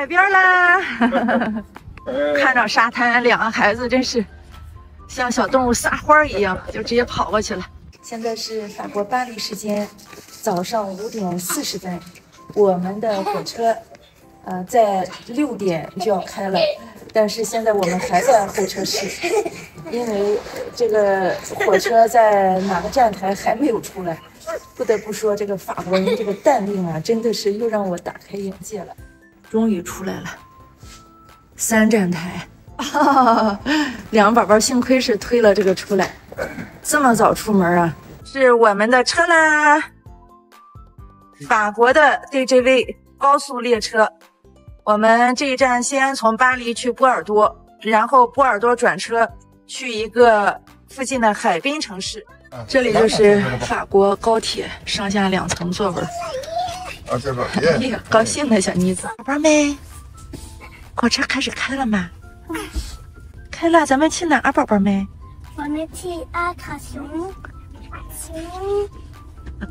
海边啦！看着沙滩，两个孩子真是像小动物撒欢儿一样，就直接跑过去了。现在是法国巴黎时间早上5点40分，我们的火车在6点就要开了，但是现在我们还在候车室，因为这个火车在哪个站台还没有出来。不得不说，这个法国人这个淡定啊，真的是又让我打开眼界了。终于出来了，3站台啊！两个宝宝幸亏是推了这个出来，这么早出门啊！是我们的车啦，法国的 TGV 高速列车。我们这一站先从巴黎去波尔多，然后波尔多转车去一个附近的海滨城市。这里就是法国高铁上下2层座位。哎呀，高兴的小妮子，宝贝们，火车开始开了吗？开了，咱们去哪儿，宝贝们？我们去阿卡熊。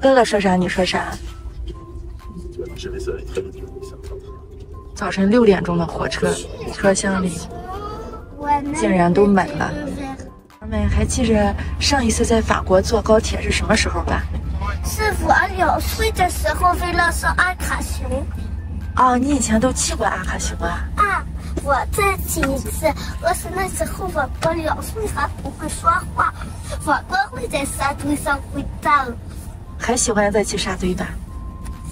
哥哥说啥？你说啥？早晨6点钟的火车，车厢里竟然都满了。宝贝们还记着上一次在法国坐高铁是什么时候吧？是我2岁的时候，为了上阿卡熊。哦，你以前都去过阿卡熊啊？啊，我再去一次。我是那时候我2岁还不会说话，我都会在沙堆上回荡。还喜欢再去沙堆吧？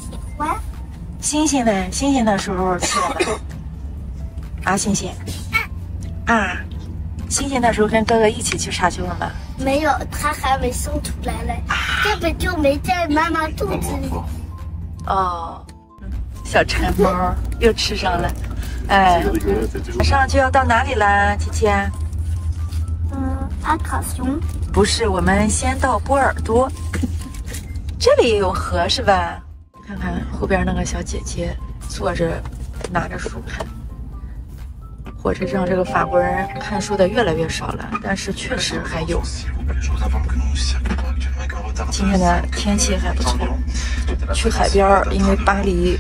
喜欢。星星呢？星星那时候去了吗？啊，星星。啊，星星那时候跟哥哥一起去沙丘了吗？没有，他还没生出来嘞，根本就没在妈妈肚子里。哦，小馋猫又吃上了。哎，马上就要到哪里了，姐姐？阿卡熊。不是，我们先到波尔多。这里也有河是吧？看看后边那个小姐姐坐着拿着书看。火车上这个法国人看书的越来越少了，但是确实还有。今天的天气还不错，去海边，因为巴黎、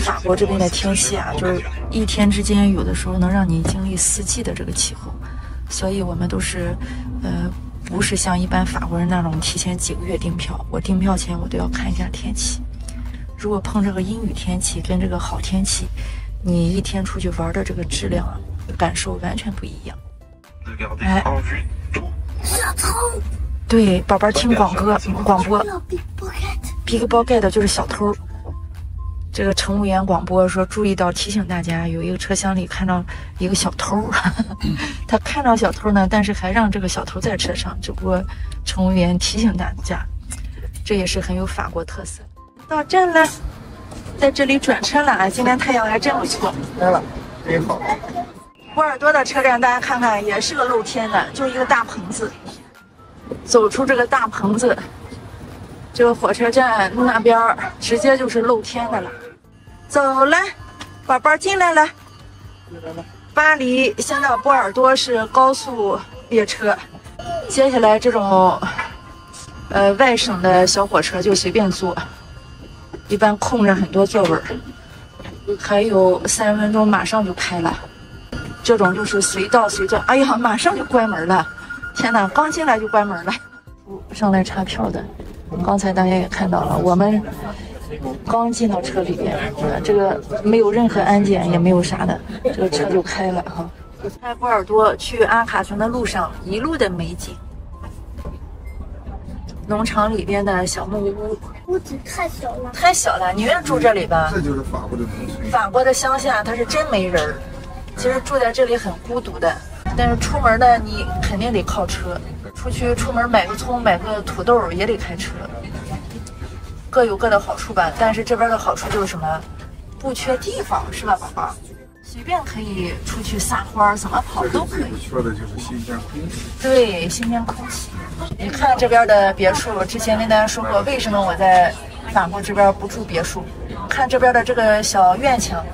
法国这边的天气啊，就是一天之间有的时候能让你经历4季的这个气候，所以我们都是，不是像一般法国人那种提前几个月订票。我订票前我都要看一下天气，如果碰这个阴雨天气跟这个好天气，你一天出去玩的这个质量啊，感受完全不一样。哎，小偷。对，宝宝听广播，Big Pocket 就是小偷。这个乘务员广播说，注意到提醒大家，有一个车厢里看到一个小偷，他看到小偷呢，但是还让这个小偷在车上，只不过乘务员提醒大家，这也是很有法国特色。到站了，在这里转车了啊！今天太阳还真不错。来了，真好。波尔多的车站，大家看看，也是个露天的，就一个大棚子。走出这个大棚子，这个火车站那边直接就是露天的了。走了，宝宝进来了。巴黎先到波尔多是高速列车，接下来这种外省的小火车就随便坐，一般空着很多座位，还有3分钟马上就开了。这种就是随到随到，哎呀，马上就关门了。天哪，刚进来就关门了。上来查票的，刚才大家也看到了，我们刚进到车里边，这个没有任何安检，也没有啥的，这个车就开了哈。在波尔多去阿卡熊的路上，一路的美景，农场里边的小木屋，屋子太小了，太小了，你愿住这里吧？这就是法国的农村。法国的乡下，它是真没人儿。其实住在这里很孤独的，但是出门呢，你肯定得靠车。出门买个葱、买个土豆也得开车，各有各的好处吧。但是这边的好处就是什么？不缺地方，是吧，宝宝？随便可以出去撒欢，怎么跑都可以。说的就是新鲜空气。对，新鲜空气。你看这边的别墅，之前跟大家说过，为什么我在法国这边不住别墅？看这边的这个小院墙，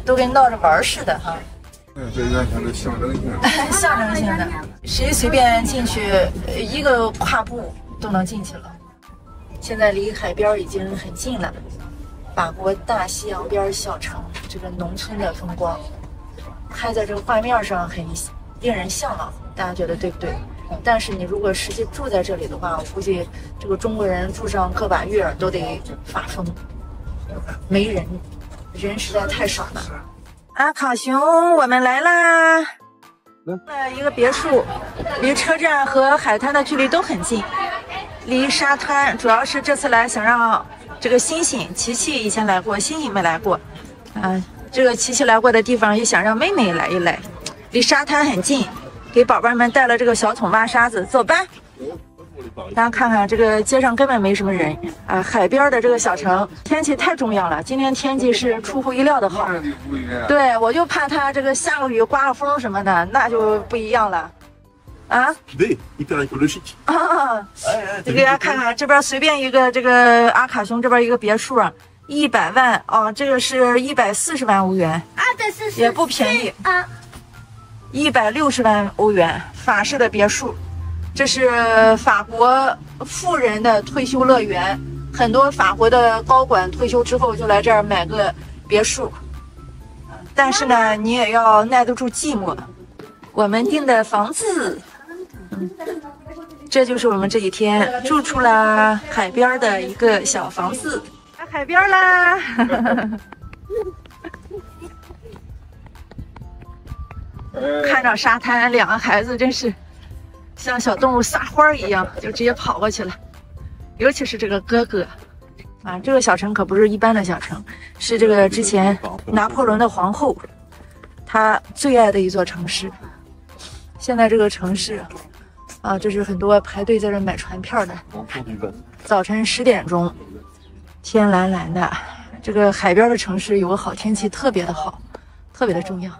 都跟闹着玩似的哈。这院墙的象征性，象征性的，谁随便进去一个跨步都能进去了。现在离海边已经很近了，法国大西洋边小城，这个农村的风光，拍在这个画面上很令人向往，大家觉得对不对？但是你如果实际住在这里的话，我估计这个中国人住上个把月都得发疯，没人，人实在太少了。阿卡熊，我们来啦！一个别墅，离车站和海滩的距离都很近，离沙滩。主要是这次来想让这个欣欣、琪琪以前来过，欣欣没来过，这个琪琪来过的地方也想让妹妹来一来，离沙滩很近。给宝贝们带了这个小桶挖沙子，走吧。大家看看这个街上根本没什么人啊！海边的这个小城，天气太重要了。今天天气是出乎意料的好，对我就怕它这个下个雨、刮个风什么的，那就不一样了。啊？对，啊！给大家看看这边随便一个这个阿卡熊这边一个别墅，100万哦，这个是140万欧元，也不便宜啊。160万欧元，法式的别墅，这是法国富人的退休乐园，很多法国的高管退休之后就来这儿买个别墅，但是呢，你也要耐得住寂寞。我们订的房子，这就是我们这几天住出了海边的一个小房子，来海边啦！看着沙滩，两个孩子真是像小动物撒欢儿一样，就直接跑过去了。尤其是这个哥哥啊，这个小城可不是一般的小城，是这个之前拿破仑的皇后她最爱的一座城市。现在这个城市啊，这是很多排队在这买船票的。早晨10点钟，天蓝蓝的，这个海边的城市有个好天气特别的好，特别的重要。